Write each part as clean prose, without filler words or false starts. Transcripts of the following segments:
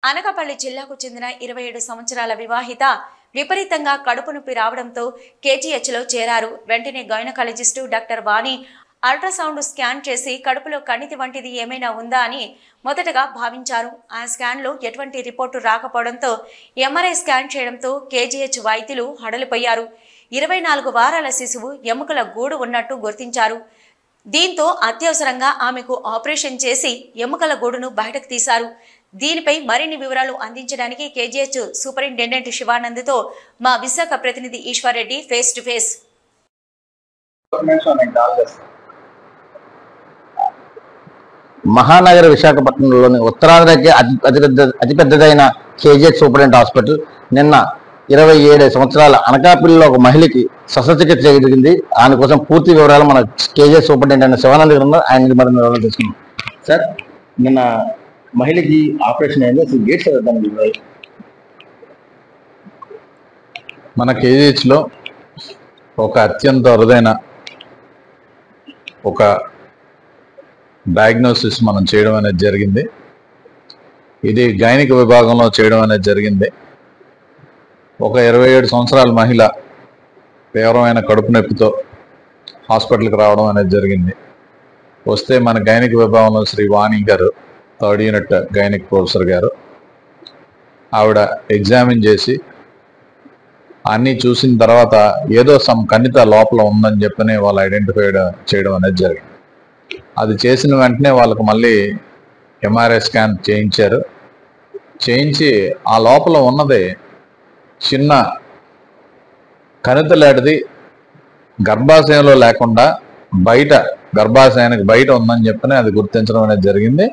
అనకాపల్లి జిల్లాకు చెందిన 27 సంవత్సరాల వివాహిత విపరీతంగా కడుపు నొప్పి రావడంతో కేజీహెచ్లో చేరారు. వెంటనే గైనకాలజిస్టు డాక్టర్ వాణి అల్ట్రాసౌండ్ స్కాన్ చేసి కడుపులో కణితి వంటిది ఏమైనా ఉందా అని మొదటగా భావించారు. ఆ స్కాన్లో ఎటువంటి రిపోర్టు రాకపోవడంతో ఎంఆర్ఐ స్కాన్ చేయడంతో కేజీహెచ్ వైద్యులు హడలిపోయారు. 24 వారాల శిశువు ఎముకల గూడు ఉన్నట్టు గుర్తించారు. దీంతో అత్యవసరంగా ఆమెకు ఆపరేషన్ చేసి ఎముకల గూడును బయటకు తీశారు. దీనిపై మరిన్ని వివరాలు అందించడానికి కేజీహెచ్ సూపరింటెండెంట్ శివానంద్తో మా విశాఖ ప్రతినిధి Eswar Reddy face to face. మహానగర విశాఖపట్నంలోని ఉత్తరాంధ్రకి అతిపెద్దదైన కేజీహెచ్ సూపరింటెండెంట్ హాస్పిటల్ నిన్న 27 సంవత్సరాల అనకాపల్లిలో ఒక మహిళకి శస్త్రచికిత్స జరిగింది. దాని కోసం పూర్తి వివరాలు మన కేజీహెచ్ సూపరింటెండెంట్ శివానంద్ గారు ఉన్నారు. ఆయన మరి వివరాలు తీసుకున్నాం. సార్, నిన్న మహిళకి ఆపరేషన్ అయింది. అసలు గేట్స్ మన కేజీహెచ్లో ఒక అత్యంత అరుదైన ఒక డయాగ్నోసిస్ మనం చేయడం అనేది జరిగింది. ఇది గైనిక్ విభాగంలో చేయడం అనేది జరిగింది. ఒక 27 సంవత్సరాల మహిళ తీవ్రమైన కడుపు నొప్పితో హాస్పిటల్కి రావడం అనేది జరిగింది. వస్తే మన గైనిక్ విభాగంలో శ్రీ వాణి గారు, 3rd యూనిట్ గైనిక్ ప్రొఫెసర్ గారు, ఆవిడ ఎగ్జామిన్ చేసి అన్నీ చూసిన తర్వాత ఏదో సమ్ కణిత లోపల ఉందని చెప్పని వాళ్ళు ఐడెంటిఫైడ్ చేయడం అనేది జరిగింది. అది చేసిన వెంటనే వాళ్ళకు మళ్ళీ ఎంఆర్ఐ స్కాన్ చేయించారు. చేయించి ఆ లోపల ఉన్నది చిన్న కణిత లాంటిది గర్భాశయంలో లేకుండా బయట గర్భాశయానికి బయట ఉందని చెప్పని అది గుర్తించడం అనేది జరిగింది.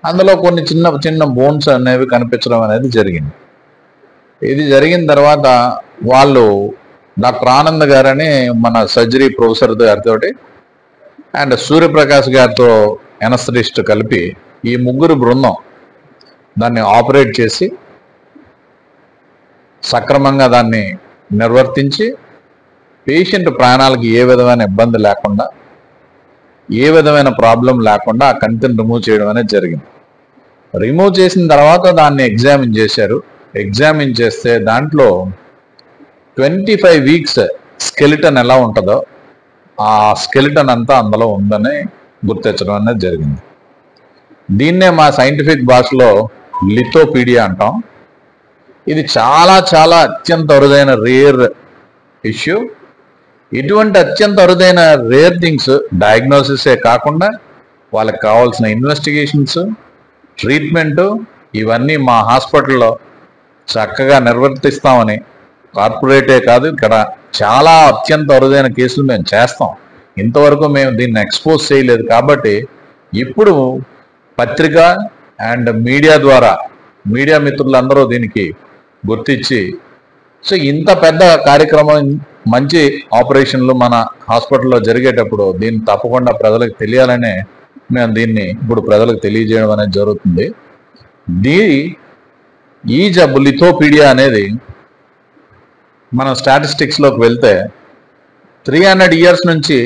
అందులో కొన్ని చిన్న చిన్న బోన్స్ అనేవి కనిపించడం అనేది జరిగింది. ఇది జరిగిన తర్వాత వాళ్ళు డాక్టర్ ఆనంద్ గారని మన సర్జరీ ప్రొఫెసర్ గారితో అండ్ సూర్యప్రకాష్ గారితో ఎనస్థెటిస్ట్ కలిపి ఈ ముగ్గురు బృందం దాన్ని ఆపరేట్ చేసి సక్రమంగా దాన్ని నిర్వర్తించి పేషెంట్ ప్రాణాలకి ఏ విధమైన ఇబ్బంది లేకుండా, ఏ విధమైన ప్రాబ్లం లేకుండా ఆ కణితిని రిమూవ్ చేయడం అనేది జరిగింది. రిమూవ్ చేసిన తర్వాత దాన్ని ఎగ్జామిన్ చేశారు. ఎగ్జామిన్ చేస్తే దాంట్లో 25 వీక్స్ స్కెలిటన్ ఎలా ఉంటుందో ఆ స్కెలిటన్ అంతా అందులో ఉందని గుర్తించడం అనేది జరిగింది. దీన్నే మా సైంటిఫిక్ భాషలో లిథోపీడియా అంటాం. ఇది చాలా చాలా అత్యంత అరుదైన రేర్ ఇష్యూ. ఇటువంటి అత్యంత అరుదైన రేర్ థింగ్స్ డయాగ్నోసిసే కాకుండా వాళ్ళకి కావాల్సిన ఇన్వెస్టిగేషన్స్, ట్రీట్మెంటు ఇవన్నీ మా హాస్పిటల్లో చక్కగా నిర్వర్తిస్తామని, కార్పొరేటే కాదు ఇక్కడ చాలా అత్యంత అరుదైన కేసులు మేము చేస్తాం. ఇంతవరకు మేము దీన్ని ఎక్స్పోజ్ చేయలేదు కాబట్టి ఇప్పుడు పత్రిక అండ్ మీడియా ద్వారా మీడియా మిత్రులందరూ దీనికి గుర్తించి సో ఇంత పెద్ద కార్యక్రమం, మంచి ఆపరేషన్లు మన హాస్పిటల్లో జరిగేటప్పుడు దీన్ని తప్పకుండా ప్రజలకు తెలియాలనే మేము దీన్ని ఇప్పుడు ప్రజలకు తెలియజేయడం అనేది జరుగుతుంది. ఈ జబ్బు లిథోపీడియా అనేది మన స్టాటిస్టిక్స్లోకి వెళ్తే 300 ఇయర్స్ నుంచి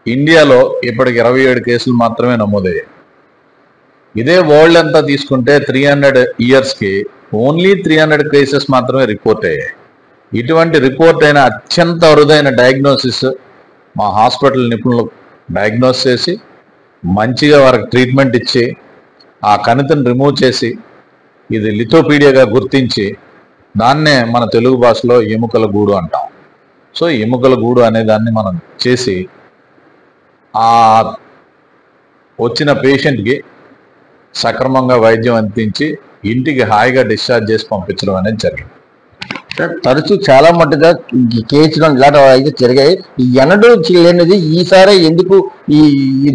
ఇండియాలో ఇప్పటికి 27 కేసులు మాత్రమే నమోదయ్యాయి. ఇదే వరల్డ్ అంతా తీసుకుంటే 300 ఇయర్స్కి ఓన్లీ 300 కేసెస్ మాత్రమే రిపోర్ట్ అయ్యాయి. ఇటువంటి రిపోర్ట్ అయిన అత్యంత అరుదైన డయాగ్నోసిస్ మా హాస్పిటల్ నిపుణులు డయాగ్నోస్ చేసి మంచిగా వారికి ట్రీట్మెంట్ ఇచ్చి ఆ కణితిని రిమూవ్ చేసి ఇది లిథోపీడియాగా గుర్తించి దాన్నే మన తెలుగు భాషలో ఎముకల గూడు అంటాం. సో ఎముకల గూడు అనే దాన్ని మనం చేసి ఆ వచ్చిన పేషెంట్కి సక్రమంగా వైద్యం అందించి ఇంటికి హాయిగా డిశ్చార్జ్ చేసి పంపించడం అనేది జరిగింది. తరచూ చాలా మట్టుగా కేసులు ఇలాంటి అయితే జరిగాయి. ఎన్నడూ లేనిది ఈసారి ఎందుకు ఈ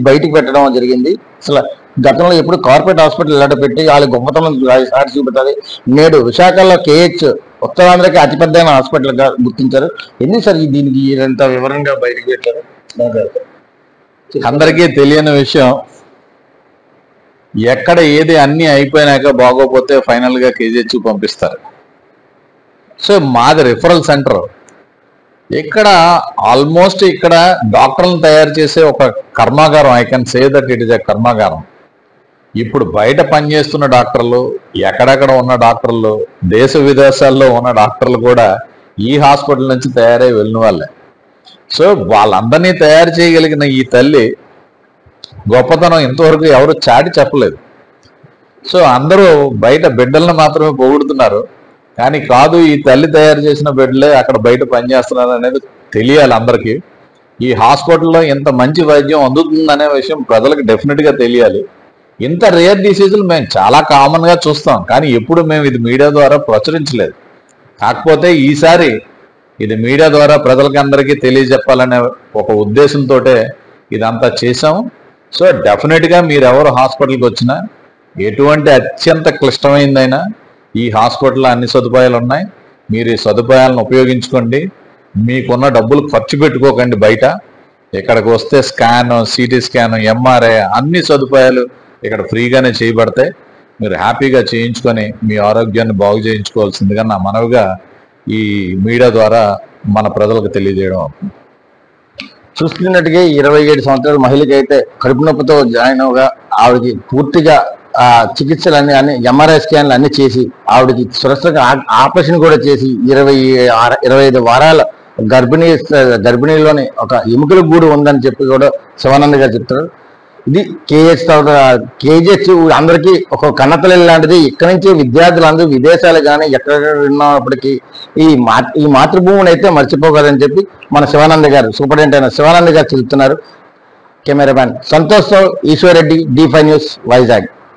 బయటికి పెట్టడం జరిగింది? అసలు గతంలో ఎప్పుడు కార్పొరేట్ హాస్పిటల్ ఇలాంటి పెట్టి వాళ్ళ గొప్పతనం సాటి చూపెట్టాలి. నేడు విశాఖలో కేహెచ్ ఉత్తరాంధ్రకి అతిపెద్దైన హాస్పిటల్గా గుర్తించారు. ఎందుకు సార్ దీనికి ఇంత వివరంగా బయటికి పెట్టారు? అందరికీ తెలియని విషయం, ఎక్కడ ఏది అన్నీ అయిపోయినాక బాగోపోతే ఫైనల్గా కేజీహెచ్ పంపిస్తారు. సో మాది రిఫరల్ సెంటర్. ఇక్కడ ఆల్మోస్ట్ ఇక్కడ డాక్టర్లను తయారు చేసే ఒక కర్మాగారం, I can say that it is a కర్మాగారం. ఇప్పుడు బయట పనిచేస్తున్న డాక్టర్లు, ఎక్కడెక్కడ ఉన్న డాక్టర్లు, దేశ విదేశాల్లో ఉన్న డాక్టర్లు కూడా ఈ హాస్పిటల్ నుంచి తయారై వెళ్ళిన వాళ్ళే. సో వాళ్ళందరినీ తయారు చేయగలిగిన ఈ తల్లి గొప్పతనం ఇంతవరకు ఎవరు చాటి చెప్పలేదు. సో అందరూ బయట బిడ్డలను మాత్రమే పొగుడుతున్నారు, కానీ కాదు, ఈ తల్లి తయారు చేసిన బిడ్డలే అక్కడ బయట పనిచేస్తున్నారు అనేది తెలియాలి అందరికీ. ఈ హాస్పిటల్లో ఇంత మంచి వైద్యం అందుతుందనే విషయం ప్రజలకు డెఫినెట్గా తెలియాలి. ఇంత రేర్ డిసీజులు మేము చాలా కామన్గా చూస్తాం, కానీ ఎప్పుడు మేము ఇది మీడియా ద్వారా ప్రచురించలేదు. కాకపోతే ఈసారి ఇది మీడియా ద్వారా ప్రజలకి అందరికీ తెలియజెప్పాలనే ఒక ఉద్దేశంతో ఇదంతా చేసాము. సో డెఫినెట్గా మీరు ఎవరు హాస్పిటల్కి వచ్చినా, ఎటువంటి అత్యంత క్లిష్టమైందైనా ఈ హాస్పిటల్లో అన్ని సదుపాయాలు ఉన్నాయి. మీరు ఈ సదుపాయాలను ఉపయోగించుకోండి. మీకున్న డబ్బులు ఖర్చు పెట్టుకోకండి బయట. ఇక్కడికి వస్తే స్కాన్, సిటీ స్కాన్, ఎంఆర్ఐ అన్ని సదుపాయాలు ఇక్కడ ఫ్రీగానే చేయబడతాయి. మీరు హ్యాపీగా చేయించుకొని మీ ఆరోగ్యాన్ని బాగు చేయించుకోవాల్సిందిగా నా మనవిగా ఈ మీడియా ద్వారా మన ప్రజలకు తెలియజేయడం అవుతుంది. చూస్తున్నట్టుగా 27 సంవత్సరాల మహిళకి అయితే కడుపు నొప్పితో జాయిన్ అవగా ఆవిడకి పూర్తిగా చికిత్సలు అన్ని ఎంఆర్ఐ స్కాన్లు అన్ని చేసి ఆవిడకి సురక్షగా ఆపరేషన్ కూడా చేసి 25 వారాల గర్భిణీలోని ఒక ఎముకల గూడు ఉందని చెప్పి కూడా శివానంద్ గారు చెప్తారు. ఇది కేజీహెచ్ అందరికీ ఒక కన్నతల్లి లాంటిది. ఇక్కడి నుంచి విద్యార్థులందరూ విదేశాలు కానీ ఎక్కడెక్కడ ఉన్నప్పటికీ ఈ మాతృభూమిని అయితే మర్చిపోకూడదని చెప్పి మన శివానంద్ గారు, సూపరింటెండెంట్ అయిన శివానంద్ గారు చెబుతున్నారు. కెమెరామ్యాన్ సంతోష్తో ఈశ్వర్ రెడ్డి, D5 న్యూస్, వైజాగ్.